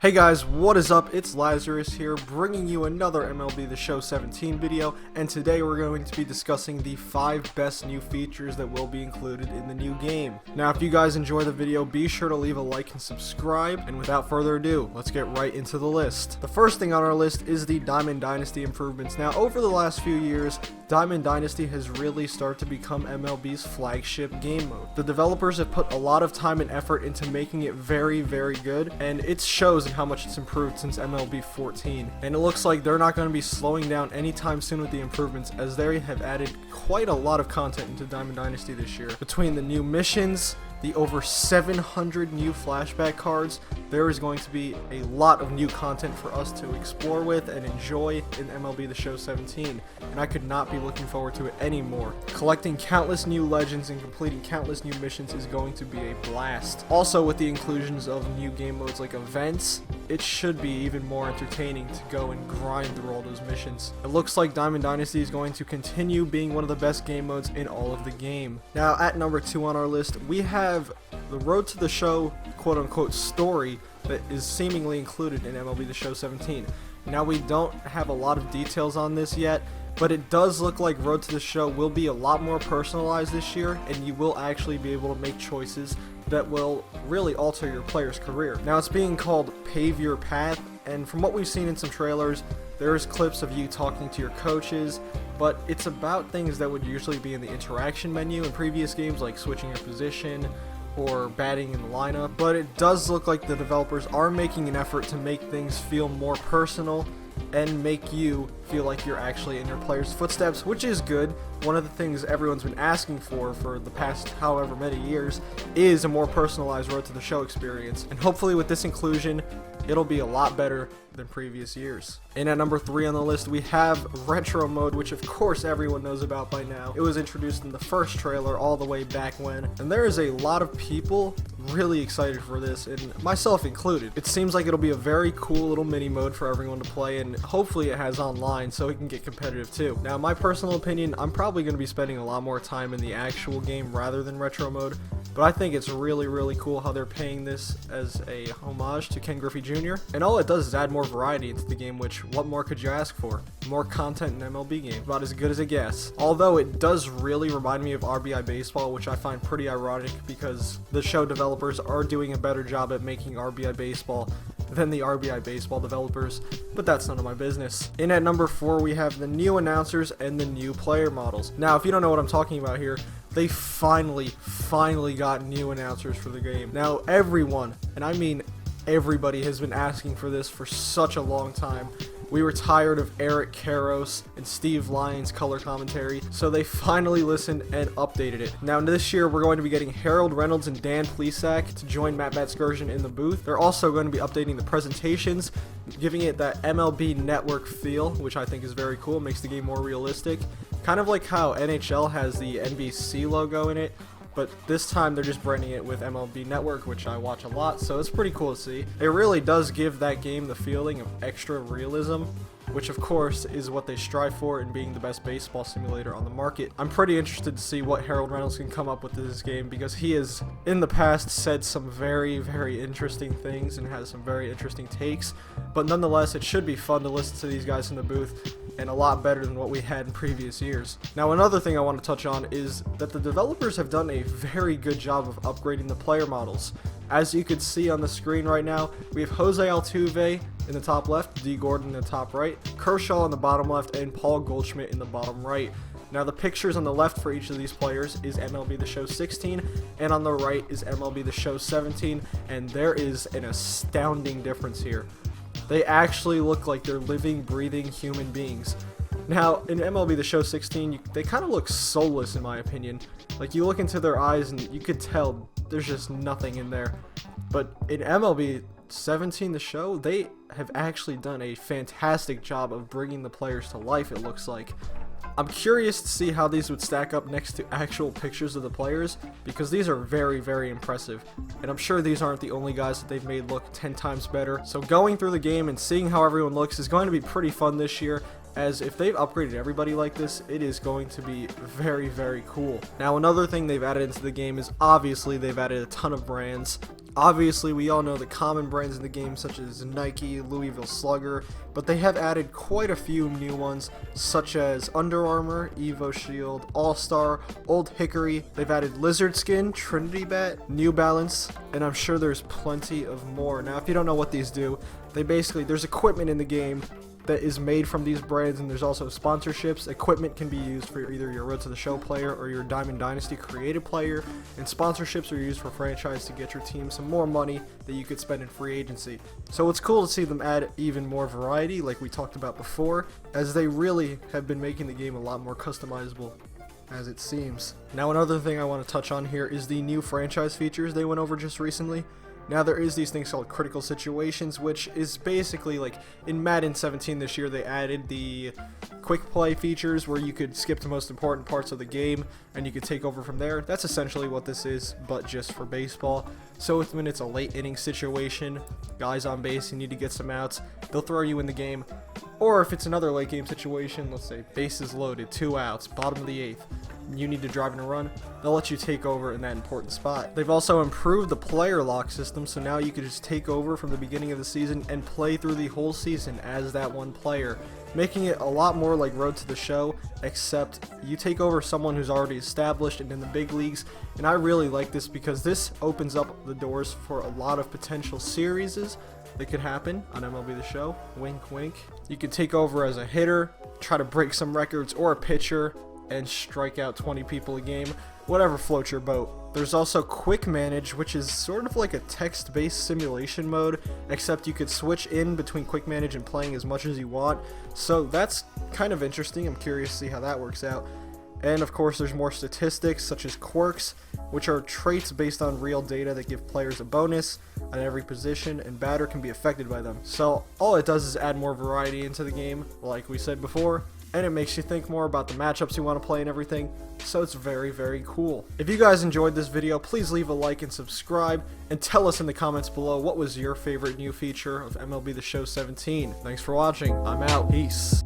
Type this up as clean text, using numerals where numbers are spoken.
Hey guys, what is up? It's Lazarus here, bringing you another MLB The Show 17 video, and today we're going to be discussing the 5 best new features that will be included in the new game. Now, if you guys enjoy the video, be sure to leave a like and subscribe, and without further ado, let's get right into the list. The first thing on our list is the Diamond Dynasty improvements. Now, over the last few years, Diamond Dynasty has really started to become MLB's flagship game mode. The developers have put a lot of time and effort into making it very, very good, and it shows in how much it's improved since MLB 14. And it looks like they're not going to be slowing down anytime soon with the improvements, as they have added quite a lot of content into Diamond Dynasty this year. Between the new missions, the over 700 new flashback cards, there is going to be a lot of new content for us to explore with and enjoy in MLB The Show 17, and I could not be looking forward to it anymore. Collecting countless new legends and completing countless new missions is going to be a blast. Also, with the inclusions of new game modes like events, it should be even more entertaining to go and grind through all those missions. It looks like Diamond Dynasty is going to continue being one of the best game modes in all of the game. Now, at number 2 on our list, we have the Road to the Show quote-unquote story that is seemingly included in MLB The Show 17. Now, we don't have a lot of details on this yet, but it does look like Road to the Show will be a lot more personalized this year, and you will actually be able to make choices that will really alter your player's career. Now, it's being called Pave Your Path, and from what we've seen in some trailers, there's clips of you talking to your coaches, but it's about things that would usually be in the interaction menu in previous games, like switching your position or batting in the lineup. But it does look like the developers are making an effort to make things feel more personal and make you feel like you're actually in your player's footsteps, which is good. One of the things everyone's been asking for the past however many years is a more personalized Road to the Show experience, and hopefully with this inclusion, it'll be a lot better than previous years. And at number 3 on the list, we have Retro Mode, which of course everyone knows about by now. It was introduced in the first trailer all the way back when, and there is a lot of people really excited for this, and myself included. It seems like it'll be a very cool little mini mode for everyone to play, and hopefully it has online so it can get competitive too. Now, my personal opinion, I'm probably going to be spending a lot more time in the actual game rather than Retro Mode, but I think it's really cool how they're paying this as a homage to Ken Griffey Jr. And all it does is add more variety into the game, which what more could you ask for? More content in MLB game, about as good as it gets. Although it does really remind me of RBI Baseball, which I find pretty ironic because the show developers are doing a better job at making RBI Baseball than the RBI Baseball developers, but that's none of my business. In at number 4, we have the new announcers and the new player models. Now, if you don't know what I'm talking about here, they finally got new announcers for the game. Now, everyone, and I mean everybody, has been asking for this for such a long time. We were tired of Eric Karros and Steve Lyons color commentary, so they finally listened and updated it. Now, this year, we're going to be getting Harold Reynolds and Dan Plesac to join Matt Batsgersian in the booth. They're also going to be updating the presentations, giving it that MLB Network feel, which I think is very cool. It makes the game more realistic. Kind of like how NHL has the NBC logo in it, but this time they're just branding it with MLB Network, which I watch a lot, so it's pretty cool to see. It really does give that game the feeling of extra realism, which of course is what they strive for in being the best baseball simulator on the market. I'm pretty interested to see what Harold Reynolds can come up with in this game, because he has in the past said some very interesting things and has some very interesting takes, but nonetheless it should be fun to listen to these guys in the booth, and a lot better than what we had in previous years. Now, another thing I want to touch on is that the developers have done a very good job of upgrading the player models. As you can see on the screen right now, we have Jose Altuve in the top left, D. Gordon in the top right, Kershaw in the bottom left, and Paul Goldschmidt in the bottom right. Now, the pictures on the left for each of these players is MLB The Show 16, and on the right is MLB The Show 17, and there is an astounding difference here. They actually look like they're living, breathing human beings. Now, in MLB The Show 16, they kind of look soulless in my opinion. Like, you look into their eyes and you could tell there's just nothing in there. But in MLB 17 The Show, they have actually done a fantastic job of bringing the players to life, it looks like. I'm curious to see how these would stack up next to actual pictures of the players, because these are very impressive, and I'm sure these aren't the only guys that they've made look 10 times better. So going through the game and seeing how everyone looks is going to be pretty fun this year, as if they've upgraded everybody like this, it is going to be very cool. Now, another thing they've added into the game is obviously they've added a ton of brands. Obviously, we all know the common brands in the game such as Nike, Louisville Slugger, but they have added quite a few new ones such as Under Armour, Evo Shield, All-Star, Old Hickory. They've added Lizard Skin, Trinity Bat, New Balance, and I'm sure there's plenty of more. Now, if you don't know what these do, there's equipment in the game that is made from these brands, and there's also sponsorships. Equipment can be used for either your Road to the Show player or your Diamond Dynasty creative player, and sponsorships are used for franchise to get your team some more money that you could spend in free agency. So it's cool to see them add even more variety like we talked about before, as they really have been making the game a lot more customizable as it seems. Now, another thing I want to touch on here is the new franchise features they went over just recently. Now, there is these things called critical situations, which is basically like in Madden 17 this year, they added the quick play features where you could skip the most important parts of the game and you could take over from there. That's essentially what this is, but just for baseball. So when it's a late inning situation, guys on base, you need to get some outs, they'll throw you in the game. Or if it's another late game situation, let's say bases loaded, 2 outs, bottom of the 8th, you need to drive in a run, they'll let you take over in that important spot. They've also improved the player lock system, so now you can just take over from the beginning of the season and play through the whole season as that one player, making it a lot more like Road to the Show, except you take over someone who's already established and in the big leagues. And I really like this because this opens up the doors for a lot of potential series that could happen on MLB The Show. Wink, wink. You could take over as a hitter, try to break some records, or a pitcher, and strike out 20 people a game, whatever floats your boat. There's also Quick Manage, which is sort of like a text-based simulation mode, except you could switch in between Quick Manage and playing as much as you want, so that's kind of interesting. I'm curious to see how that works out. And of course, there's more statistics such as quirks, which are traits based on real data that give players a bonus at every position, and batter can be affected by them. So all it does is add more variety into the game, like we said before, and it makes you think more about the matchups you want to play and everything, so it's very, very cool. If you guys enjoyed this video, please leave a like and subscribe, and tell us in the comments below what was your favorite new feature of MLB The Show 17. Thanks for watching. I'm out. Peace.